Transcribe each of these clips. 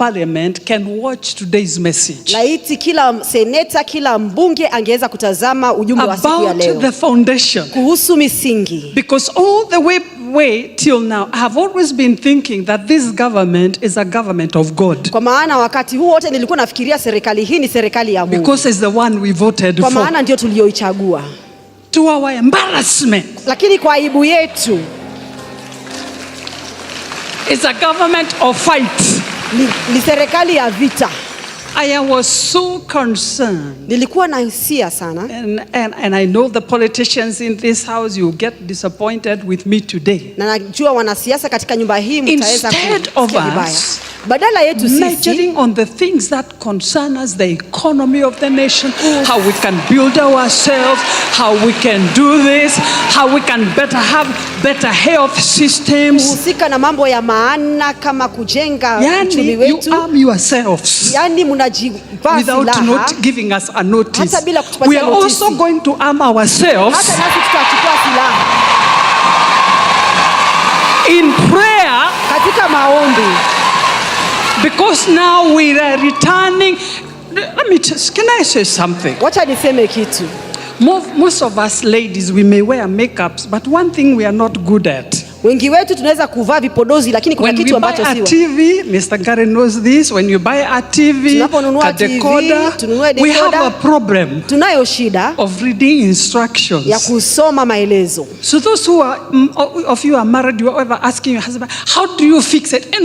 parliament can watch today's message. Laiti kila seneta, kila mbunge angeweza kutazama ujumbe wa siku ya leo. About the foundation. Kuhusu misingi. Because all the way till now, I have always been thinking that this government is a government of God. Kwa maana wakati huu wote nilikuwa nafikiria serikali hii ni serikali ya Mungu. Because it's the one we voted for. Kwa maana ndio tulioichagua. To our embarrassment. Lakini kwa aibu yetu. It's a government of fight. Ni serikali ya vita. I was so concerned. Nilikuwa na hisia sana. And I know the politicians in this house, you get disappointed with me today. Na najua wanasiasa katika nyumba hii mtaweza kusikia vibaya. Badala yetu sisi measuring on the things that concern us, the economy of the nation, how we can build ourselves, how we can do this, how we can have better health systems. Kuhusika na mambo ya maana kama kujenga uchumi wetu. You arm yourselves. Yani mnajipa without not giving us a notice. Hata bila kutupatia we are notice. Also going to arm ourselves. Hata nasi tutachukua silaha. In prayer. Katika maombi. Because now we are returning. Can I say something? Wacha niseme kitu. Most of us ladies, we may wear makeups, but one thing we are not good at. Wengi wetu tunaweza kuvaa vipodozi lakini kuna kitu ambacho siwa. When we buy a TV, Mr. Gary knows this, when you buy a TV, a decoder, we have a problem. Tunayo shida of reading instructions. Ya kusoma maelezo. So those of you are married, you are ever asking your husband, how do you fix it? How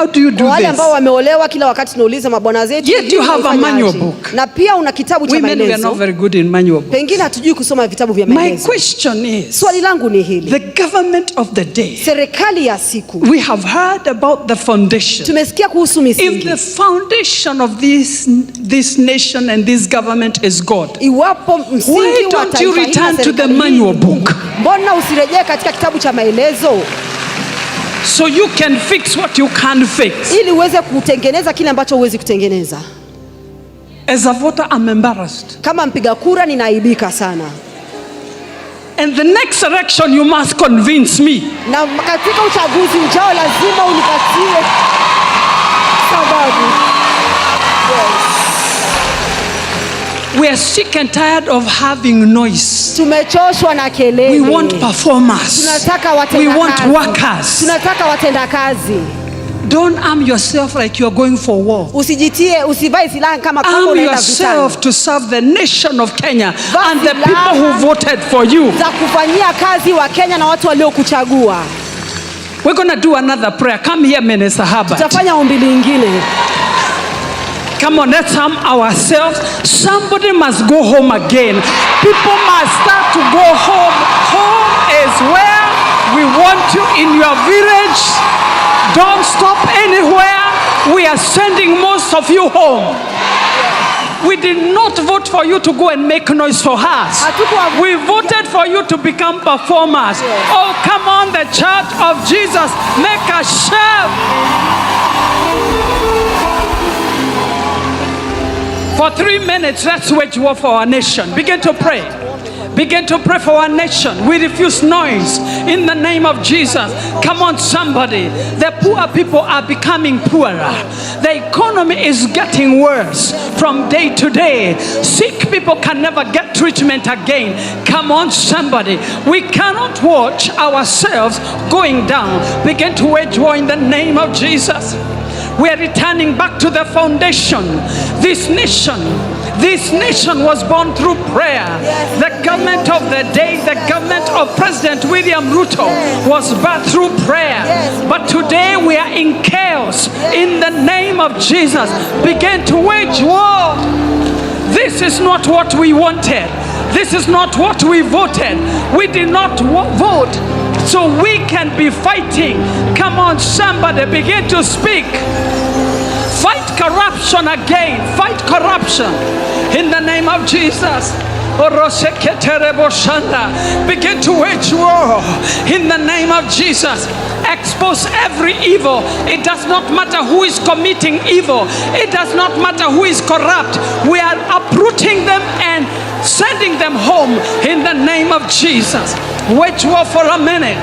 do you do wale this? Ambao wameolewa kila wakati tunauliza mabwana zetu. Yet you have a manual book. Na pia una kitabu cha maelezo. Women, we are not very good in manual books. Pengine hatujui kusoma vitabu vya maelezo. My question is, swali langu ni hili. The government of the day. Serikali ya siku. We have heard about the foundation. Tumesikia kuhusu misingi. If the foundation of this nation and this government is God, iwapo msingi why don't you return to the manual book? Mbona usirejee katika kitabu cha maelezo? So you can fix what you can't fix. Ili uweze kutengeneza kile ambacho huwezi kutengeneza. As a voter, I'm embarrassed. Kama mpiga kura ninaaibika sana. And the next election you must convince me. Na katika uchaguzi ujao lazima unipatie sababu. Yes. We are sick and tired of having noise. Tumechoshwa na kelele. We want performers. Tunataka watenda kazi. We want kazi. Workers. Tunataka watenda kazi. Don't arm yourself like you are going for war. Usivae silaha kama kwamba unaenda vitani. Arm yourself to serve the nation of Kenya and the people who voted for you. Za kufanyia kazi wa Kenya na watu waliokuchagua. We're going to do another prayer. Come here, Minister Herbert. Tutafanya ombi lingine. Come on, let's arm ourselves. Somebody must go home again. People must start to go home. Home is where we want you, in your village. Don't stop anywhere. We are sending most of you home. We did not vote for you to go and make noise for us. We voted for you to become performers. Oh, come on, the Church of Jesus, make a shout. For 3 minutes, let's wage war for our nation. Begin to pray. Begin to pray for our nation. We refuse noise in the name of Jesus. Come on, somebody. The poor people are becoming poorer. The economy is getting worse from day to day. Sick people can never get treatment again. Come on, somebody. We cannot watch ourselves going down. Begin to wage war in the name of Jesus. We are returning back to the foundation. This nation was born through prayer. Yes. The government of the day, the government of President William Ruto, yes, was birthed through prayer. Yes. But today we are in chaos. Yes. In the name of Jesus, begin to wage war. This is not what we wanted. This is not what we voted. We did not vote so we can be fighting. Come on, somebody, begin to speak. Fight corruption again. Fight corruption in the name of Jesus. Begin to wage war in the name of Jesus. Expose every evil. It does not matter who is committing evil. It does not matter who is corrupt. We are uprooting them and sending them home in the name of Jesus. Wage war for a minute.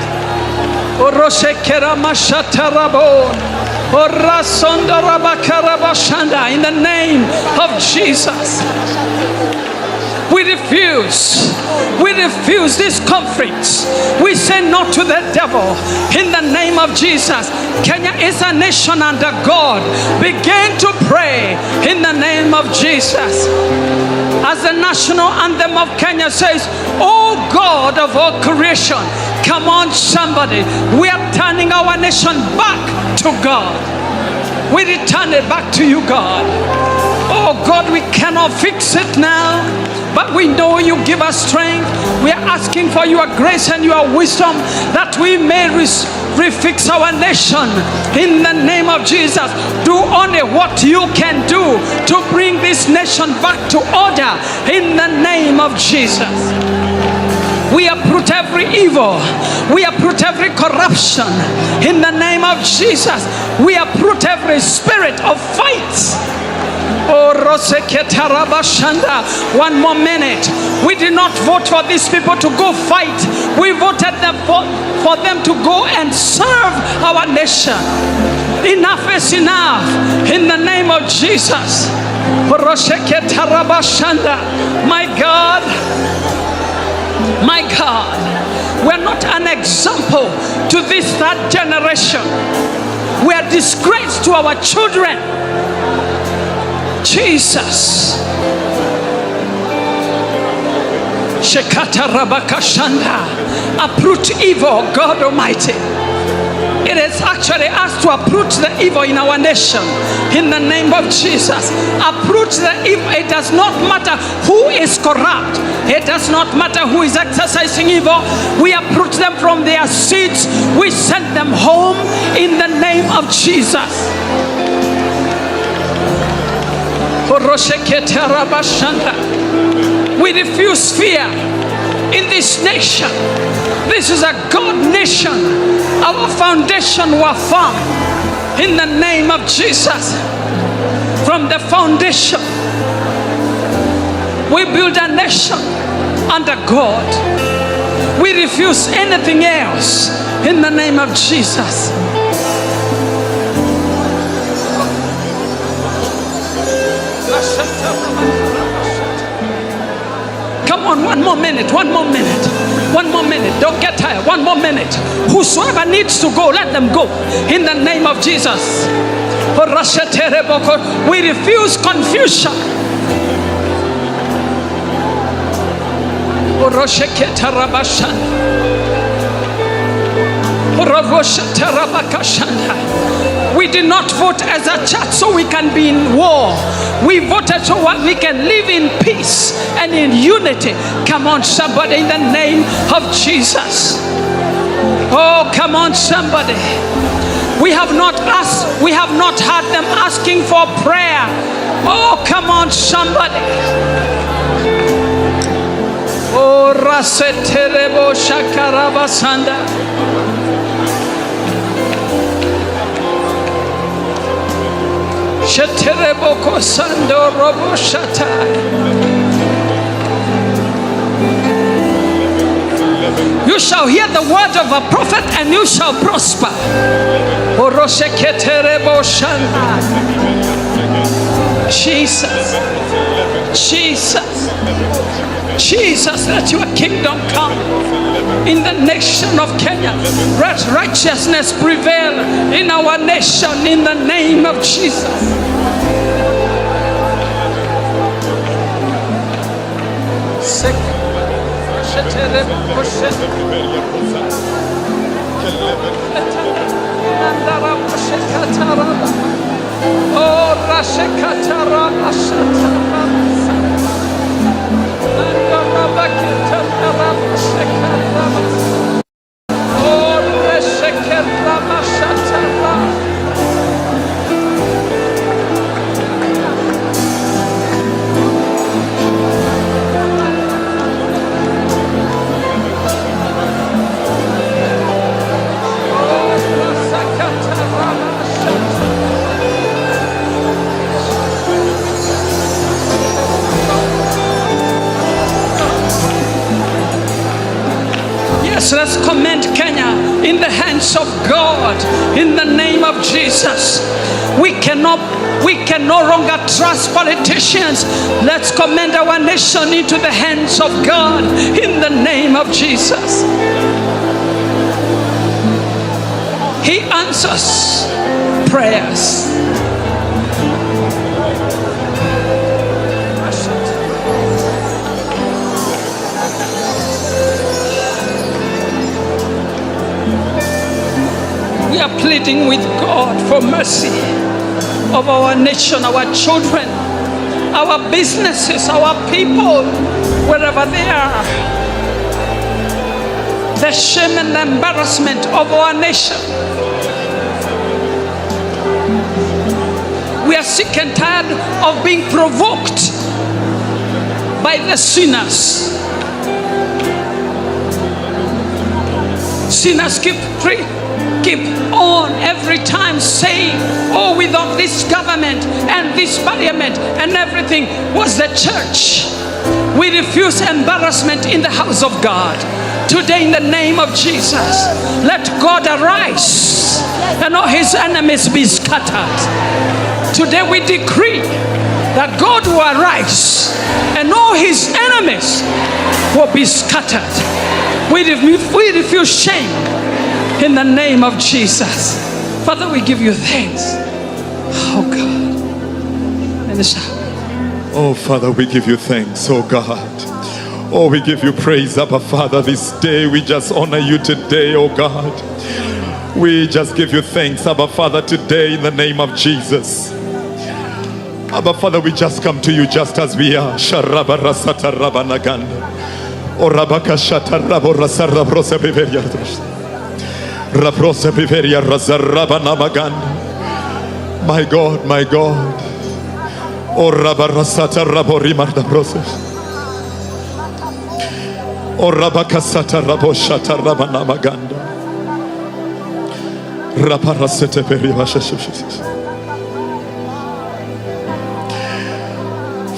In the name of Jesus. We refuse these conflicts. We say no to the devil in the name of Jesus. Kenya is a nation under God. Begin to pray in the name of Jesus. As the national anthem of Kenya says, "Oh God of all creation," come on somebody, we are turning our nation back to God. We return it back to you, God. Oh God, we cannot fix it now, but we know you give us strength. We are asking for your grace and your wisdom that we may refix our nation in the name of Jesus. Do only what you can do to bring this nation back to order in the name of Jesus. We uproot every evil. We uproot every corruption in the name of Jesus. We uproot every spirit of fight. Oh, one more minute. We did not vote for these people to go fight. We voted for them to go and serve our nation. Enough is enough in the name of Jesus. My God. My God, we're not an example to this third generation. We are disgrace to our children. Jesus. Shekata Rabakashanda. Uproot evil, God Almighty. It is actually us to uproot the evil in our nation in the name of Jesus. Uproot the evil. It does not matter who is corrupt. It does not matter who is exercising evil. We uproot them from their seats. We send them home in the name of Jesus. We refuse fear in this nation. This is a God nation. Our foundation was firm in the name of Jesus. From the foundation, we build a nation under God. We refuse anything else in the name of Jesus. Come on, one more minute. Don't get tired. One more minute. Whosoever needs to go, let them go in the name of Jesus. We refuse confusion. We did not vote as a church so we can be in war. We voted so we can live in peace and in unity. Come on, somebody, in the name of Jesus. Oh, come on, somebody. We have not had them asking for prayer. Oh, come on, somebody. Oh, Raseterebo Shakarabasanda. Shetereboko Sando Robo Shatai. You shall hear the word of a prophet and you shall prosper. Orosheketerebo Shanda. Jesus. Jesus, let your kingdom come in the nation of Kenya. Let righteousness prevail in our nation in the name of Jesus. Oh, Rashekatara Ashatara. Let's commend Kenya in in the hands of God in the name of Jesus. We can no longer trust politicians. Let's commend our nation into the hands of God in the name of Jesus. He answers prayers. We are pleading with God for mercy of our nation, our children, our businesses, our people, wherever they are. The shame and the embarrassment of our nation. We are sick and tired of being provoked by the sinners. Sinners keep on every time saying, oh, without this government and this parliament and everything was the church. We refuse embarrassment in the house of God. Today in the name of Jesus, let God arise and all his enemies be scattered. Today we decree that God will arise and all his enemies will be scattered. We refuse shame in the name of Jesus. Father, we give you thanks. Oh God. Oh Father, we give you thanks, oh God. Oh, we give you praise, Abba Father, this day. We just honor you today, oh God. We just give you thanks, Abba Father, today in the name of Jesus. Abba Father, we just come to you just as we are. Sharaba rasata rabanaganda. Orabaka shata rabo rasara brosa beveria. Rabrose beveria razaraba namaganda. My God, my God. Oraba rasata rabo rimarda brose. Orabaka sata rabo shata rabanamaganda. Raparasete beria vashashishis.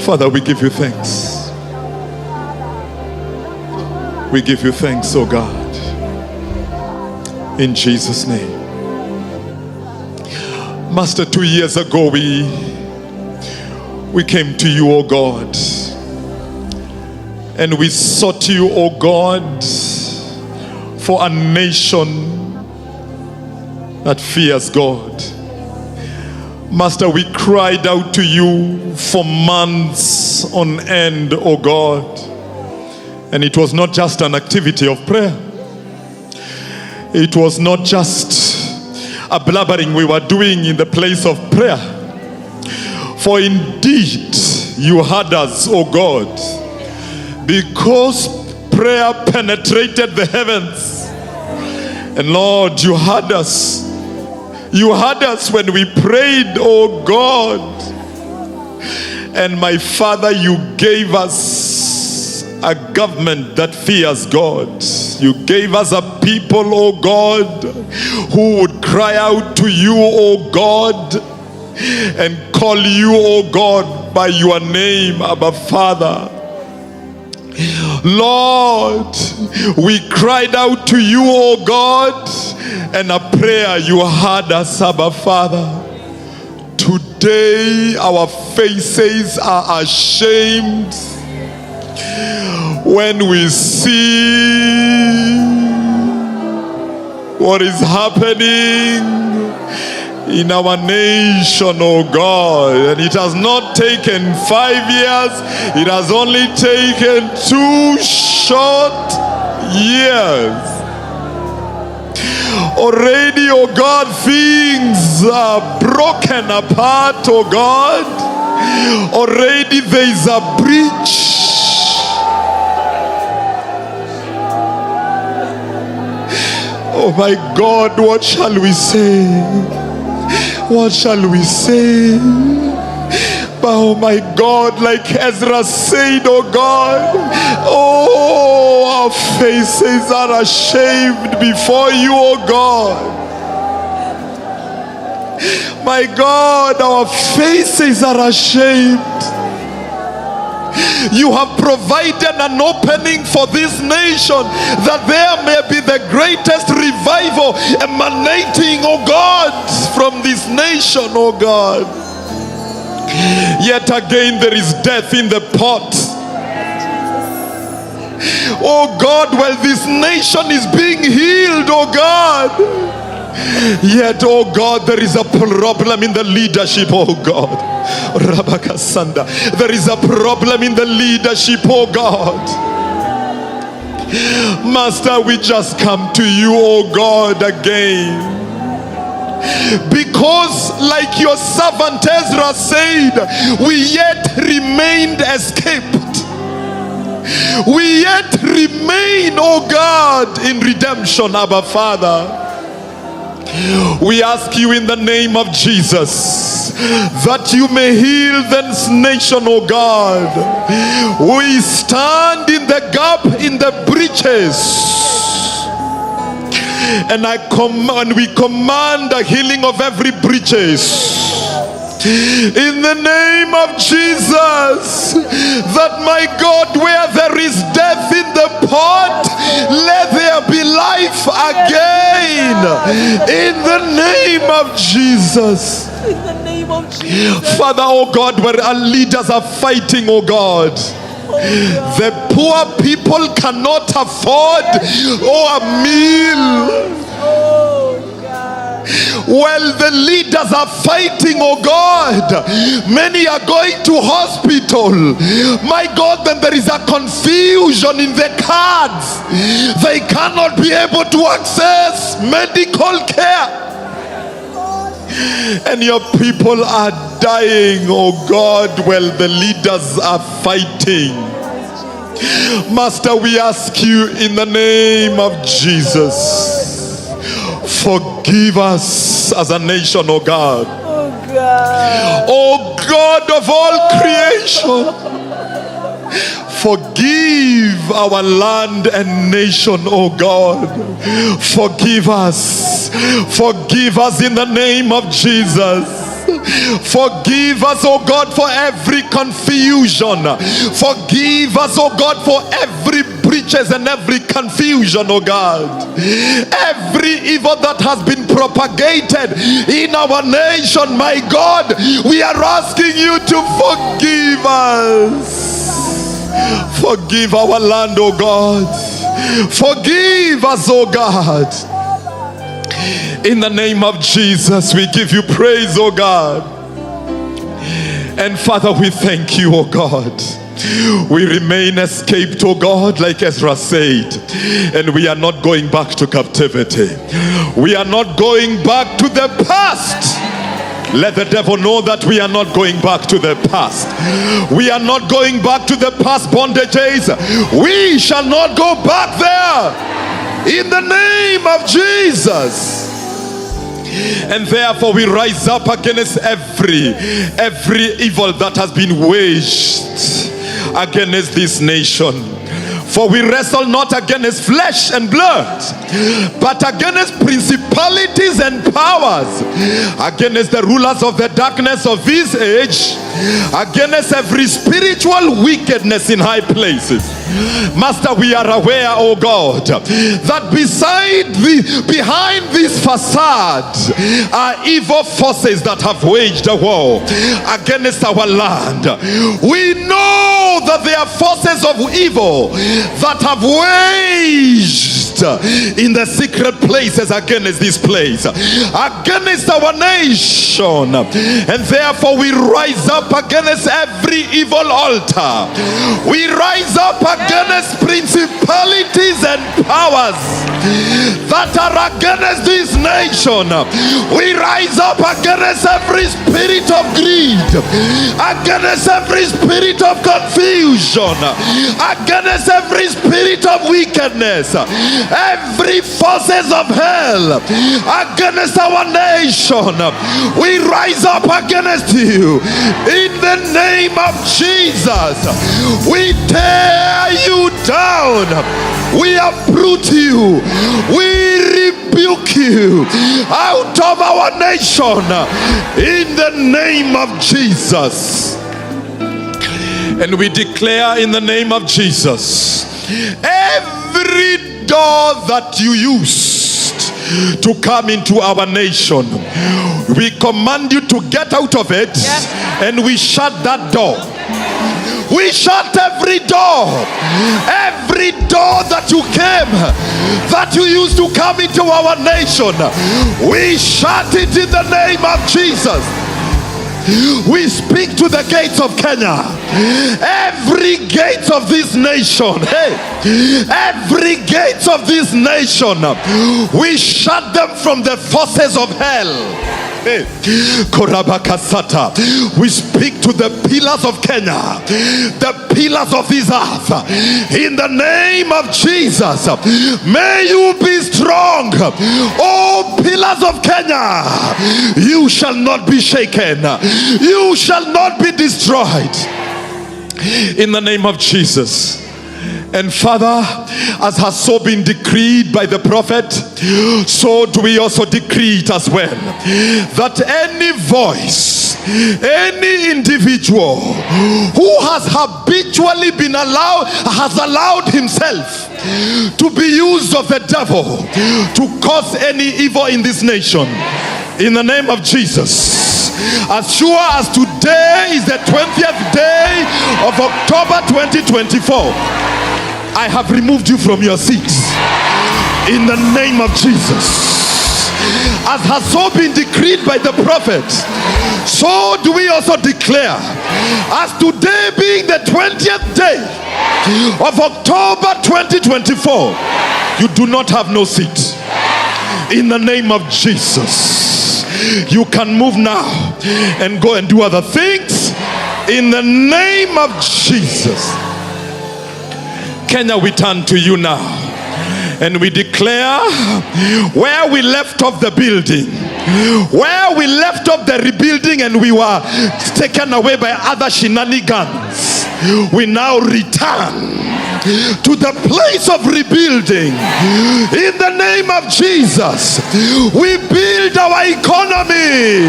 Father, we give you thanks. We give you thanks, oh God. In Jesus' name. Master, 2 years ago we came to you, oh God. And we sought you, oh God, for a nation that fears God. Master, we cried out to you for months on end, oh God. And it was not just an activity of prayer. It was not just a blabbering we were doing in the place of prayer. For indeed, you had us, oh God, because prayer penetrated the heavens. And Lord, you had us. You had us when we prayed, oh God. And my Father, you gave us a government that fears God. You gave us a people, oh God, who would cry out to you, oh God, and call you, oh God, by your name, Abba Father. Lord, we cried out to you, oh God, and a prayer you heard us, Abba Father. Today our faces are ashamed when we see what is happening in our nation, oh God. And it has not taken 5 years, it has only taken 2 short years. Already, oh God, things are broken apart, oh God. Already there is a breach. Oh my God, what shall we say? What shall we say? But oh my God, like Ezra said, oh God, oh, our faces are ashamed before you, oh God. My God, our faces are ashamed. You have provided an opening for this nation, that there may be the greatest revival emanating, oh God, from this nation, oh God. Yet again there is death in the pot. Oh God, while this nation is being healed, oh God, yet, oh God, there is a problem in the leadership, oh God. Rabakasanda. There is a problem in the leadership, oh God. Master, we just come to you, oh God, again. Because like your servant Ezra said, we yet remained escaped. We yet remain, oh God, in redemption, Abba Father. We ask you in the name of Jesus that you may heal this nation, oh God. We stand in the gap, in the breaches, and we command the healing of every breaches. In the name of Jesus, that my God, where there is death in the pot, let there be life again. In the name of Jesus. In the name of Jesus. Father, oh God, where our leaders are fighting, oh God, the poor people cannot afford a meal. Well, the leaders are fighting, oh God. Many are going to hospital. My God, then there is a confusion in the cards. They cannot be able to access medical care. And your people are dying, oh God, while the leaders are fighting. Master, we ask you in the name of Jesus, forgive us as a nation, oh God. Oh God. Oh God of all creation, forgive our land and nation, oh God. Forgive us. Forgive us in the name of Jesus. Forgive us, oh God, for every confusion. Forgive us, oh God, for every breaches and every confusion, oh God. Every evil that has been propagated in our nation, my God, we are asking you to forgive us. Forgive our land, oh God. Forgive us, oh God. In the name of Jesus, we give you praise, oh God. And Father, we thank you, oh God. We remain escaped, oh God, like Ezra said. And we are not going back to captivity. We are not going back to the past. Let the devil know that we are not going back to the past. We are not going back to the past bondages. We shall not go back there. In the name of Jesus. And therefore we rise up against every evil that has been waged against this nation. For we wrestle not against flesh and blood, but against principalities and powers, against the rulers of the darkness of this age, against every spiritual wickedness in high places. Master, we are aware, oh God, that behind this facade are evil forces that have waged a war against our land. We know that there are forces of evil that have waged in the secret places against this place, against our nation. And therefore we rise up against every evil altar. We rise up against principalities and powers that are against this nation. We rise up against every spirit of greed, against every spirit of confusion, against every spirit of wickedness, every forces of hell against our nation. We rise up against you in the name of Jesus. We tear you down. We uproot you. We rebuke you out of our nation in the name of Jesus. And we declare in the name of Jesus, every door that you used to come into our nation, we command you to get out of it, and we shut that door. We shut every door that you came, that you used to come into our nation. We shut it in the name of Jesus. We speak to the gates of Kenya, every gate of this nation, every gate of this nation, we shut them from the forces of hell. Korabakasata. We speak to the pillars of Kenya, the pillars of this earth, in the name of Jesus. May you be strong, oh pillars of Kenya. You shall not be shaken, you shall not be destroyed, in the name of Jesus. And Father, as has so been decreed by the prophet, so do we also decree it as well, that any voice, any individual who has habitually been allowed himself to be used of the devil to cause any evil in this nation, in the name of Jesus, as sure as today is the 20th day of October 2024, I have removed you from your seats in the name of Jesus. As has so been decreed by the prophet, so do we also declare, as today being the 20th day of October 2024, you do not have no seat. In the name of Jesus, you can move now and go and do other things in the name of Jesus. Kenya, we turn to you now, and we declare, where we left off the building, where we left off the rebuilding and we were taken away by other shenanigans, we now return to the place of rebuilding in the name of Jesus. We build our economy,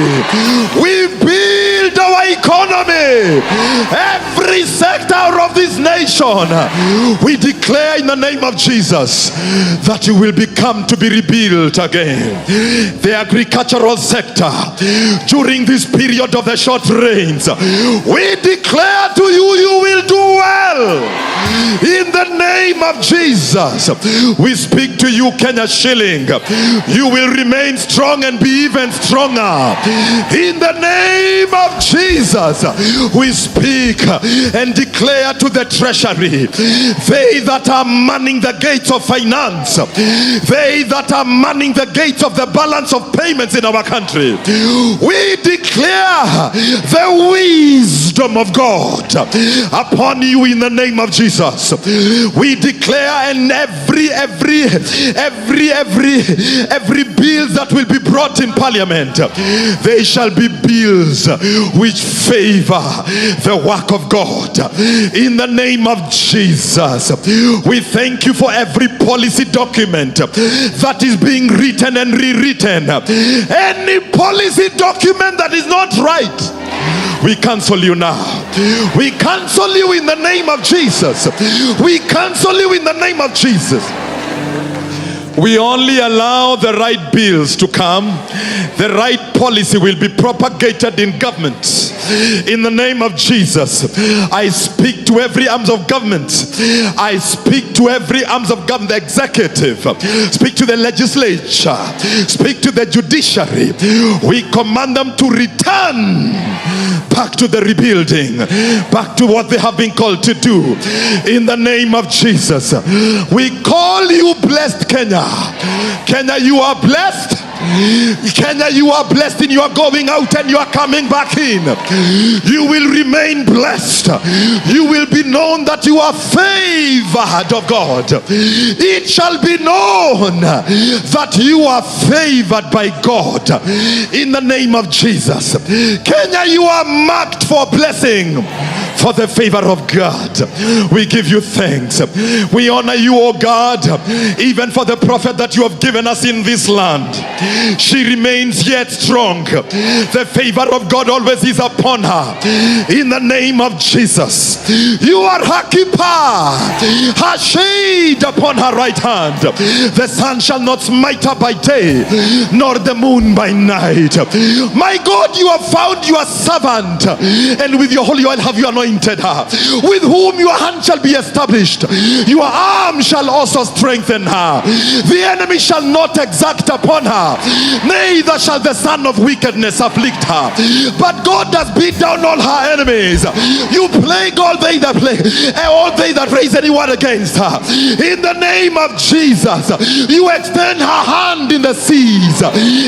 we build our economy, every sector of this nation. We declare in the name of Jesus that you will become to be rebuilt again. The agricultural sector during this period of the short rains, we declare to you, you will do well. In the name of Jesus, we speak to you, Kenya shilling. You will remain strong and be even stronger. In the name of Jesus, we speak and declare to the treasury, they that are manning the gates of finance, they that are manning the gates of the balance of payments in our country, we declare the wisdom of God upon you in the name of Jesus. We declare, and every bill that will be brought in parliament, they shall be bills which favor the work of God in the name of Jesus. We thank you for every policy document that is being written and rewritten. Any policy document that is not right, we cancel you now. We cancel you in the name of Jesus. We cancel you in the name of Jesus. We only allow the right bills to come. The right policy will be propagated in government. In the name of Jesus, I speak to every arms of government. I speak to every arms of government, the executive. Speak to the legislature. Speak to the judiciary. We command them to return back to the rebuilding, back to what they have been called to do. In the name of Jesus, we call you blessed, Kenya. Kenya, you are blessed. Kenya, you are blessed in your going out and you are coming back in. You will remain blessed. You will be known that you are favored of God. It shall be known that you are favored by God in the name of Jesus. Kenya, you are marked for blessing. for the favor of God. We give you thanks. We honor you, O God, even for the prophet that you have given us in this land. She remains yet strong. The favor of God always is upon her. In the name of Jesus, you are her keeper, her shade upon her right hand. The sun shall not smite her by day, nor the moon by night. My God, you have found your servant, and with your holy oil have you anointed her, with whom your hand shall be established. Your arm shall also strengthen her. The enemy shall not exact upon her, neither shall the son of wickedness afflict her. But God has beat down all her enemies. You plague all they that all they that raise anyone against her. In the name of Jesus, you extend her hand in the seas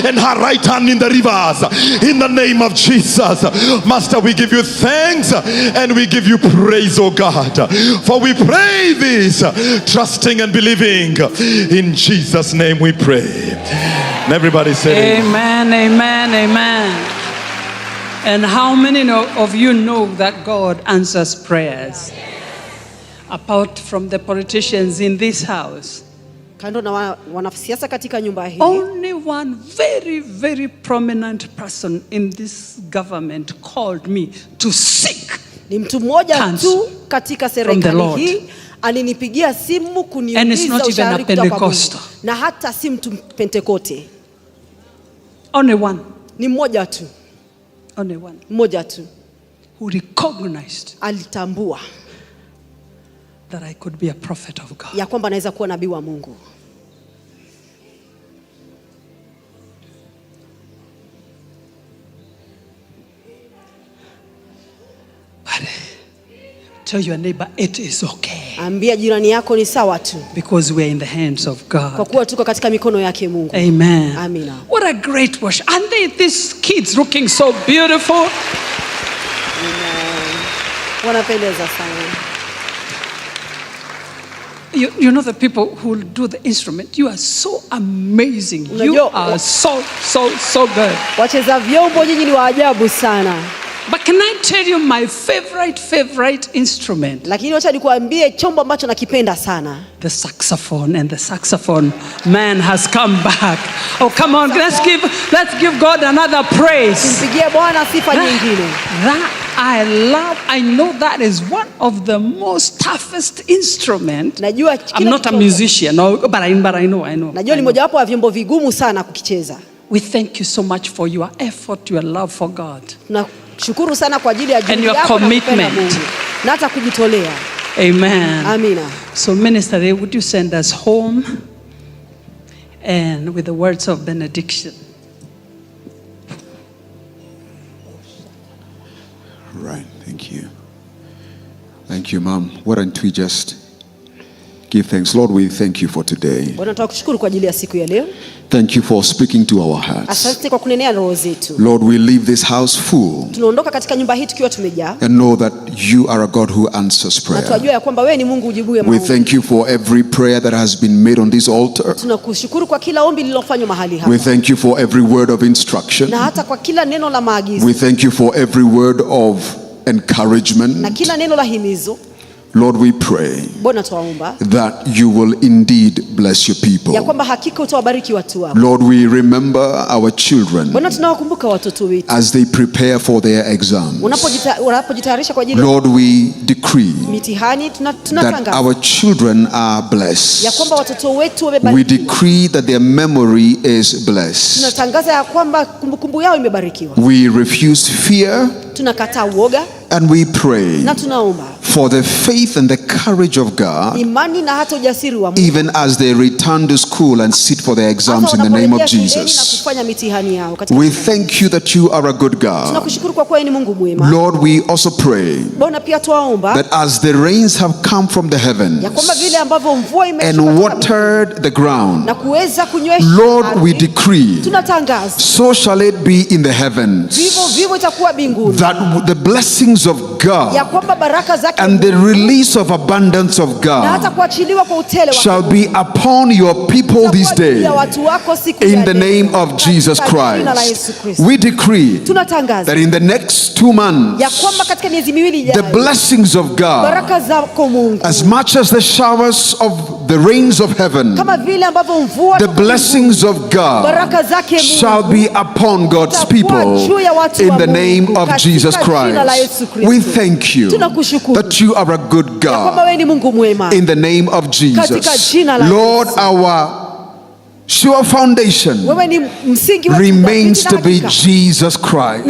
and her right hand in the rivers. In the name of Jesus, Master, we give you thanks and we give you praise, oh God, for we pray this trusting and believing. In Jesus' name we pray. And everybody say amen, amen, amen. And how many of you know that God answers prayers? Apart from the politicians in this house, kando na wanasiasa katika nyumba hii, only one very, very prominent person in this government called me to seek. Ni mtu mmoja tu katika serikali hii alinipigia simu kuniuliza ushauri kutoka kwa Mungu. Na hata si mtu Pentekoste. Only one. Ni mmoja tu. Only one. Mmoja tu. Who recognized. Alitambua. That I could be a prophet of God. Ya kwamba naweza kuwa nabii wa Mungu. But tell your neighbor it is okay. Ambia jirani yako ni sawa tu. Because we are in the hands of God. Kwa kuwa tuko katika mikono yake Mungu. Amen. Amina. What a great worship. And these kids looking so beautiful. Amen. Wanapendeza sana. You know the people who do the instrument, you are so amazing. You are so good. Wacheza vyombo nyinyi ni wa ajabu sana. But can I tell you my favorite instrument? Lakini wacha nikuambie chombo ambacho nakipenda sana. The saxophone, and the saxophone man has come back. Oh, come on, let's give God another praise. Mpigie Bwana sifa nyingine. That I love. I know that is one of the most toughest instrument. I'm not a musician, but I know. Najua ni mojawapo wa vyombo vigumu sana kukicheza. We thank you so much for your effort, your love for God. Shukuru sana kwa ajili ya juhudi yako na commitment na hata kujitolea. Amen. Amina. So Minister, would you send us home and with the words of benediction? Right, thank you. Thank you, Mom. Why don't we just give thanks. Lord, we thank you for today. Bwana tunakushukuru kwa ajili ya siku ya leo. Thank you for speaking to our hearts. Asante kwa kunenea roho zetu. Lord, we leave this house full. Tunaondoka katika nyumba hii tukiwa tumejaa. And know that you are a God who answers prayer. Na tunajua ya kwamba wewe ni Mungu ujibuye maombi. We thank you for every prayer that has been made on this altar. Tunakushukuru kwa kila ombi lililofanywa mahali hapa. We thank you for every word of instruction. Na hata kwa kila neno la maagizo. We thank you for every word of encouragement. Na kila neno la himizo. Lord, we pray that you will indeed bless your people. Ya kwamba hakika utawabariki watu wako. Lord, we remember our children Bwana tunawakumbuka watoto wetu as they prepare for their exams. Unapojitayarisha kwa ajili Lord, we decree mitihani that tunatangaza our children are blessed. ya kwamba watoto wetu wamebarikiwa. We decree that their memory is blessed. Tunatangaza ya kwamba kumbukumbu yao imebarikiwa. We refuse fear. Tunakataa uoga. And we pray na tunaomba for the faith and the courage of God, imani na hata ujasiri wa Mungu, even as they return to school and sit for their exams in the name of Jesus. We thank you that you are a good God. Tunakushukuru kwa kuwa ni Mungu mwema. Lord, we also pray that as the rains have come from the heavens ya kwamba vile ambavyo mvua and watered the ground, na kuweza kunywesha Lord, we decree, tunatangaza, so shall it be in the heavens, vivyo itakuwa mbinguni, that the blessings of God ya kwamba baraka zake and the release of abundance of God shall be upon your people this day. In the name of Jesus Christ, we decree that in the next 2 months, the blessings of God, as much as the showers of the rains of heaven, the blessings of God shall be upon God's people in the name of Jesus Christ. We thank you that you are a good God in the name of Jesus. Lord, our sure foundation remains to be Jesus Christ.